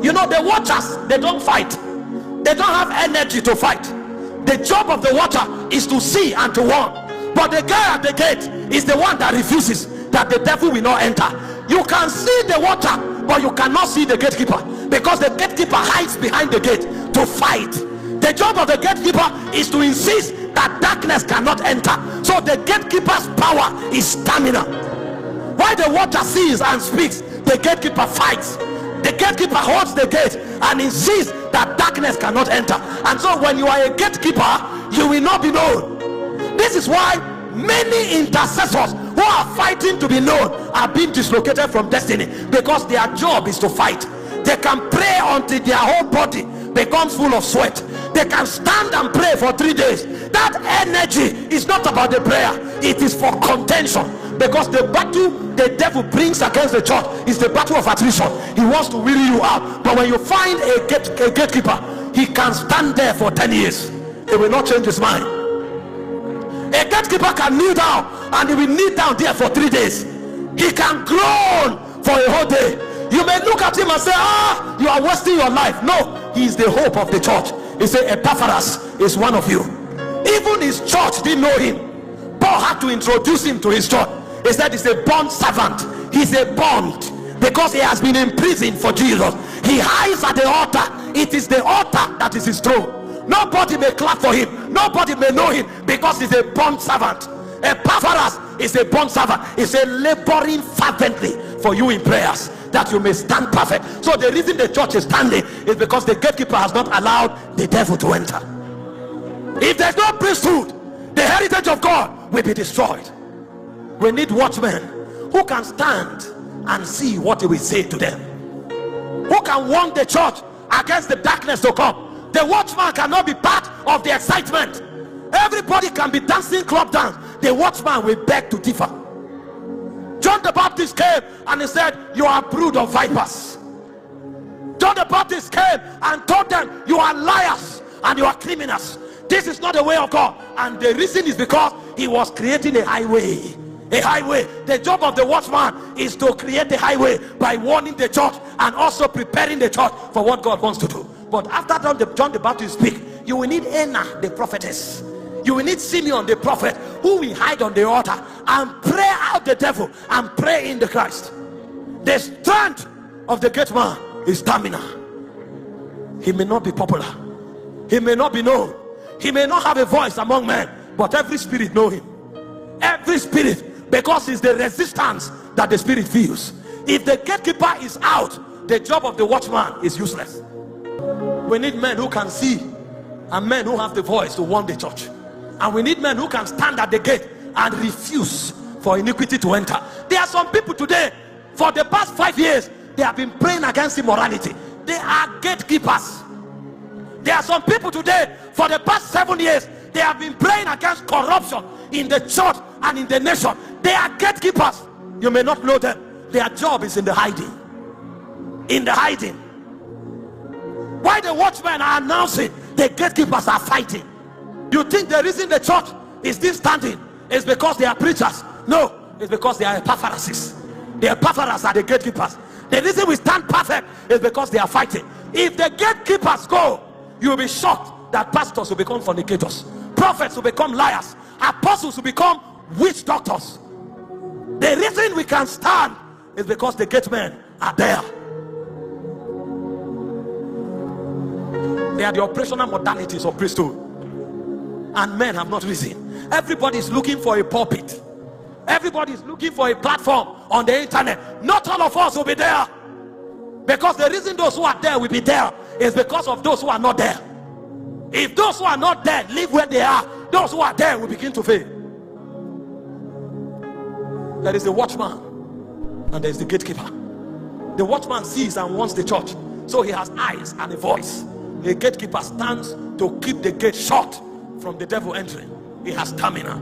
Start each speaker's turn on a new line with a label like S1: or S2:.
S1: You know, the watchers, they don't fight. They don't have energy to fight. The job of the watcher is to see and to warn. But the guy at the gate is the one that refuses, that the devil will not enter. You can see the watcher, but you cannot see the gatekeeper, because the gatekeeper hides behind the gate to fight. The job of the gatekeeper is to insist that darkness cannot enter. So the gatekeeper's power is stamina. While the watcher sees and speaks, the gatekeeper fights. The gatekeeper holds the gate and insists that darkness cannot enter. And so when you are a gatekeeper, you will not be known. This is why many intercessors who are fighting to be known are being dislocated from destiny, because their job is to fight. They can pray until their whole body becomes full of sweat. They can stand and pray for 3 days. That energy is not about the prayer, it is for contention. Because the battle the devil brings against the church is the battle of attrition. He wants to weary you out. But when you find a gatekeeper, he can stand there for 10 years. He will not change his mind. A gatekeeper can kneel down, and he will kneel down there for 3 days. He can groan for a whole day. You may look at him and say, you are wasting your life. No, he is the hope of the church. He said, Epaphras is one of you. Even his church didn't know him. Paul had to introduce him to his church. He said he's a bond servant. He's a bond because he has been imprisoned for Jesus. He hides at the altar. It is the altar that is his throne. Nobody may clap for him. Nobody may know him because he's a bond servant. Epaphras is a bond servant. He's a laboring fervently for you in prayers, that you may stand perfect. So the reason the church is standing is because the gatekeeper has not allowed the devil to enter. If there's no priesthood, the heritage of God will be destroyed. We need watchmen who can stand and see what he will say to them, who can warn the church against the darkness to come. The watchman cannot be part of the excitement. Everybody can be dancing club dance. The watchman will beg to differ. John the Baptist came and he said, you are a brood of vipers. John the Baptist came and told them, you are liars and you are criminals. This is not the way of God. And the reason is because he was creating a highway. A highway. The job of the watchman is to create a highway by warning the church and also preparing the church for what God wants to do. But after John the Baptist speak, you will need Anna the prophetess. You will need Simeon the prophet, who will hide on the altar and pray out the devil and pray in the Christ. The strength of the great man is stamina. He may not be popular, he may not be known, he may not have a voice among men, but every spirit know him. Every spirit, because it's the resistance that the spirit feels. If the gatekeeper is out, the job of the watchman is useless. We need men who can see and men who have the voice to warn the church. And we need men who can stand at the gate and refuse for iniquity to enter. There are some people today, for the past 5 years, they have been praying against immorality. They are gatekeepers. There are some people today, for the past 7 years, they have been praying against corruption in the church and in the nation. They are gatekeepers. You may not know them. Their job is in the hiding. In the hiding. Why the watchmen are announcing, the gatekeepers are fighting. You think the reason the church is still standing is because they are preachers? No, it's because they are Epaphras. The Epaphras are the gatekeepers. The reason we stand perfect is because they are fighting. If the gatekeepers go, you will be shocked that pastors will become fornicators, prophets will become liars, apostles will become witch doctors. The reason we can stand is because the gatemen are there. They are the operational modalities of priesthood, and men have not risen. Everybody is looking for a pulpit. Everybody is looking for a platform on the internet. Not all of us will be there, because the reason those who are there will be there is because of those who are not there. If those who are not there live where they are, those who are there will begin to fail. There is the watchman and there is the gatekeeper. The watchman sees and wants the church, so he has eyes and a voice. The gatekeeper stands to keep the gate shut from the devil entering. He has stamina.